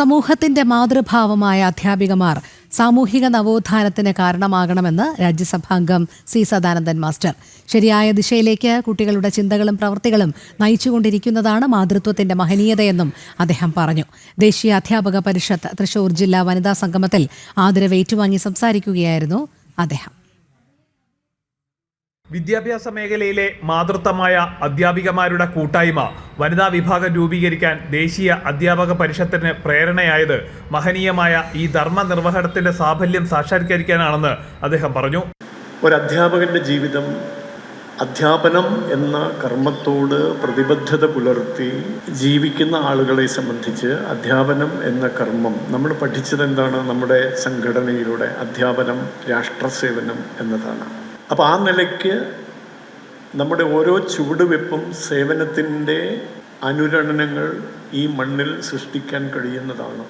സമൂഹത്തിന്റെ മാതൃഭാവമായ അധ്യാപികമാർ സാമൂഹിക നവോത്ഥാനത്തിന് കാരണമാകണമെന്ന് രാജ്യസഭാംഗം C Sadanandan master. ശരിയായ ദിശയിലേക്ക് കുട്ടികളുടെ ചിന്തകളും പ്രവൃത്തികളും നയിച്ചുകൊണ്ടിരിക്കുന്നതാണ് മാതൃത്വത്തിന്റെ മഹനീയതയെന്നും അദ്ദേഹം പറഞ്ഞു. ദേശീയ അധ്യാപക പരിഷത്ത് തൃശൂർ ജില്ലാ വനിതാ സംഗമത്തിൽ ആദരവ് ഏറ്റുവാങ്ങി സംസാരിക്കുകയായിരുന്നു അദ്ദേഹം. വിദ്യാഭ്യാസ മേഖലയിലെ മാതൃത്വമായ അധ്യാപികമാരുടെ കൂട്ടായ്മ വനിതാ വിഭാഗം രൂപീകരിക്കാൻ ദേശീയ അധ്യാപക പരിഷത്തിന് പ്രേരണയായത് മഹനീയമായ ഈ ധർമ്മനിർവഹണത്തിന്റെ സാഫല്യം സാക്ഷാത്കരിക്കാനാണെന്ന് അദ്ദേഹം പറഞ്ഞു. ഒരു അധ്യാപകന്റെ ജീവിതം അധ്യാപനം എന്ന കർമ്മത്തോട് പ്രതിബദ്ധത പുലർത്തി ജീവിക്കുന്ന ആളുകളെ സംബന്ധിച്ച് അധ്യാപനം എന്ന കർമ്മം നമ്മൾ പഠിച്ചത് എന്താണ്? നമ്മുടെ സംഘടനയിലൂടെ അധ്യാപനം രാഷ്ട്രസേവനം എന്നതാണ്. അപ്പോൾ ആ നിലയ്ക്ക് നമ്മുടെ ഓരോ ചുവടുവെപ്പും സേവനത്തിൻ്റെ അനുരണനങ്ങൾ ഈ മണ്ണിൽ സൃഷ്ടിക്കാൻ കഴിയുന്നതാണ്.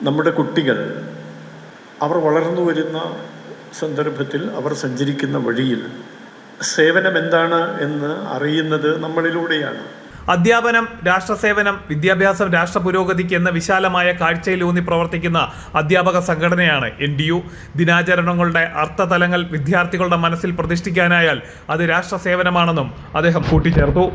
നമ്മുടെ കുട്ടികൾ അവർ വളർന്നു വരുന്ന സന്ദർഭത്തിൽ അവർ സഞ്ചരിക്കുന്ന വഴിയിൽ സേവനം എന്താണ് എന്ന് അറിയുന്നത് നമ്മളിലൂടെയാണ്. അധ്യാപനം രാഷ്ട്രസേവനം, വിദ്യാഭ്യാസം രാഷ്ട്ര പുരോഗതിക്ക് എന്ന വിശാലമായ കാഴ്ചയിലൂന്നി പ്രവർത്തിക്കുന്ന അധ്യാപക സംഘടനയാണ് NTU. ദിനാചരണങ്ങളുടെ അർത്ഥതലങ്ങൾ വിദ്യാർത്ഥികളുടെ മനസ്സിൽ പ്രതിഷ്ഠിക്കാനായാൽ അത് രാഷ്ട്രസേവനമാണെന്നും അദ്ദേഹം കൂട്ടിച്ചേർത്തു.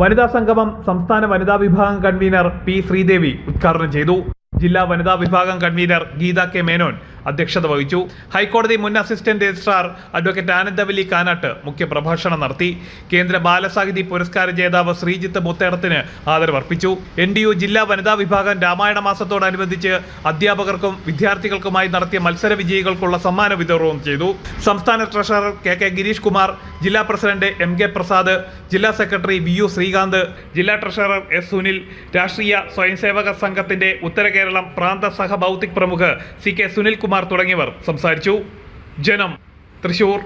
വനിതാ സംഗമം സംസ്ഥാന വനിതാ വിഭാഗം കൺവീനർ P ശ്രീദേവി ഉദ്ഘാടനം ചെയ്തു. ജില്ലാ വനിതാ വിഭാഗം കൺവീനർ ഗീത കെ മേനോൻ അധ്യക്ഷത വഹിച്ചു. ഹൈക്കോടതി മുൻ assistant registrar advocate Anandavalli Kanattu മുഖ്യപ്രഭാഷണം നടത്തി. കേന്ദ്ര ബാലസാഹിതി പുരസ്കാര ജേതാവ് ശ്രീജിത്ത് മുത്തേടത്തിന് ആദരവർപ്പിച്ചു. NTU ജില്ലാ വനിതാ വിഭാഗം രാമായണ മാസത്തോടനുബന്ധിച്ച് അധ്യാപകർക്കും വിദ്യാർത്ഥികൾക്കുമായി നടത്തിയ മത്സര വിജയികൾക്കുള്ള സമ്മാന വിതരണവും ചെയ്തു. സംസ്ഥാന ട്രഷറർ കെ ഗിരീഷ് കുമാർ, ജില്ലാ പ്രസിഡന്റ് MK പ്രസാദ്, ജില്ലാ സെക്രട്ടറി VU ശ്രീകാന്ത്, ജില്ലാ ട്രഷറർ S സുനിൽ, രാഷ്ട്രീയ സ്വയംസേവക സംഘത്തിന്റെ ഉത്തര കേരളം പ്രാന്ത സഹ ഭൗതിക് പ്രമുഖ് CK സുനിൽ കുമാർ തുടങ്ങിയവർ സംസാരിച്ചു. ജനം, തൃശൂർ.